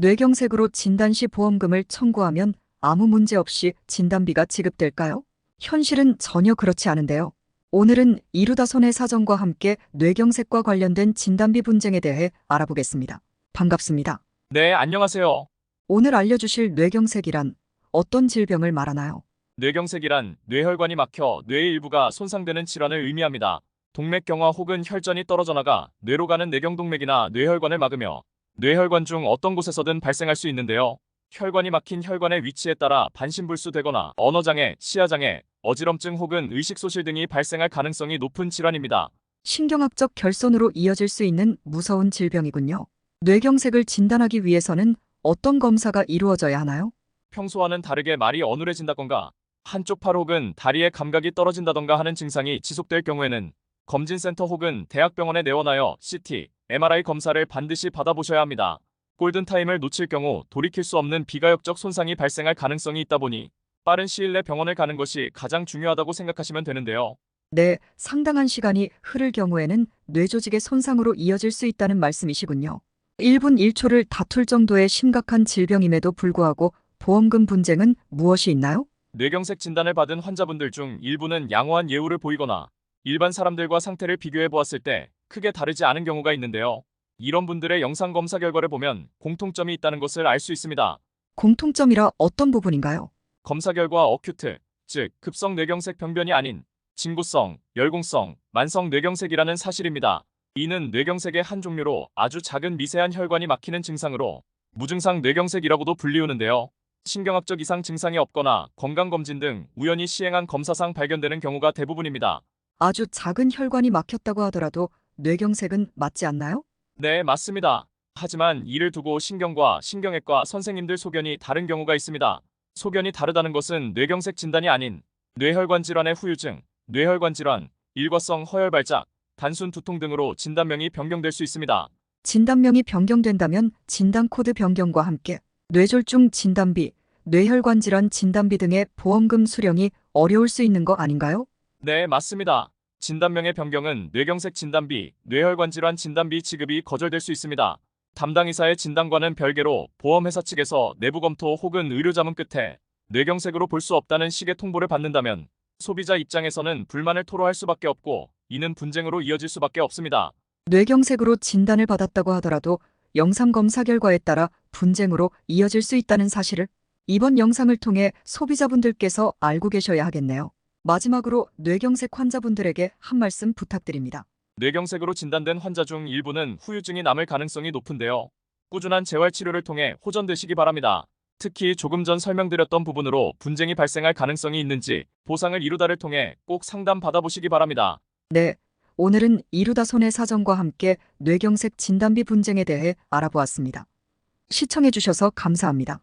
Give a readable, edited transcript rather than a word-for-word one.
뇌경색으로 진단 시 보험금을 청구하면 아무 문제 없이 진단비가 지급될까요? 현실은 전혀 그렇지 않은데요. 오늘은 이루다 손해 사정과 함께 뇌경색과 관련된 진단비 분쟁에 대해 알아보겠습니다. 반갑습니다. 네, 안녕하세요. 오늘 알려주실 뇌경색이란 어떤 질병을 말하나요? 뇌경색이란 뇌혈관이 막혀 뇌의 일부가 손상되는 질환을 의미합니다. 동맥경화 혹은 혈전이 떨어져 나가 뇌로 가는 뇌경동맥이나 뇌혈관을 막으며 뇌혈관 중 어떤 곳에서든 발생할 수 있는데요. 혈관이 막힌 혈관의 위치에 따라 반신불수되거나 언어장애, 시야장애, 어지럼증 혹은 의식소실 등이 발생할 가능성이 높은 질환입니다. 신경학적 결손으로 이어질 수 있는 무서운 질병이군요. 뇌경색을 진단하기 위해서는 어떤 검사가 이루어져야 하나요? 평소와는 다르게 말이 어눌해진다던가 한쪽 팔 혹은 다리의 감각이 떨어진다던가 하는 증상이 지속될 경우에는 검진센터 혹은 대학병원에 내원하여 CT, MRI 검사를 반드시 받아보셔야 합니다. 골든타임을 놓칠 경우 돌이킬 수 없는 비가역적 손상이 발생할 가능성이 있다 보니 빠른 시일 내 병원을 가는 것이 가장 중요하다고 생각하시면 되는데요. 네, 상당한 시간이 흐를 경우에는 뇌조직의 손상으로 이어질 수 있다는 말씀이시군요. 1분 1초를 다툴 정도의 심각한 질병임에도 불구하고 보험금 분쟁은 무엇이 있나요? 뇌경색 진단을 받은 환자분들 중 일부는 양호한 예우를 보이거나 일반 사람들과 상태를 비교해 보았을 때 크게 다르지 않은 경우가 있는데요. 이런 분들의 영상 검사 결과를 보면 공통점이 있다는 것을 알 수 있습니다. 공통점이라 어떤 부분인가요? 검사 결과 어큐트, 즉 급성 뇌경색 병변이 아닌 진구성, 열공성, 만성 뇌경색이라는 사실입니다. 이는 뇌경색의 한 종류로 아주 작은 미세한 혈관이 막히는 증상으로 무증상 뇌경색이라고도 불리우는데요. 신경학적 이상 증상이 없거나 건강검진 등 우연히 시행한 검사상 발견되는 경우가 대부분입니다. 아주 작은 혈관이 막혔다고 하더라도 뇌경색은 맞지 않나요? 네, 맞습니다. 하지만 이를 두고 신경과 신경외과 선생님들 소견이 다른 경우가 있습니다. 소견이 다르다는 것은 뇌경색 진단이 아닌 뇌혈관 질환의 후유증, 뇌혈관 질환, 일과성 허혈 발작, 단순 두통 등으로 진단명이 변경될 수 있습니다. 진단명이 변경된다면 진단 코드 변경과 함께 뇌졸중 진단비, 뇌혈관 질환 진단비 등의 보험금 수령이 어려울 수 있는 거 아닌가요? 네, 맞습니다. 진단명의 변경은 뇌경색 진단비, 뇌혈관 질환 진단비 지급이 거절될 수 있습니다. 담당 의사의 진단과는 별개로 보험회사 측에서 내부 검토 혹은 의료 자문 끝에 뇌경색으로 볼 수 없다는 식의 통보를 받는다면 소비자 입장에서는 불만을 토로할 수밖에 없고 이는 분쟁으로 이어질 수밖에 없습니다. 뇌경색으로 진단을 받았다고 하더라도 영상 검사 결과에 따라 분쟁으로 이어질 수 있다는 사실을 이번 영상을 통해 소비자분들께서 알고 계셔야 하겠네요. 마지막으로 뇌경색 환자분들에게 한 말씀 부탁드립니다. 뇌경색으로 진단된 환자 중 일부는 후유증이 남을 가능성이 높은데요. 꾸준한 재활치료를 통해 호전되시기 바랍니다. 특히 조금 전 설명드렸던 부분으로 분쟁이 발생할 가능성이 있는지 보상을 이루다를 통해 꼭 상담 받아보시기 바랍니다. 네, 오늘은 이루다 손해 사정과 함께 뇌경색 진단비 분쟁에 대해 알아보았습니다. 시청해주셔서 감사합니다.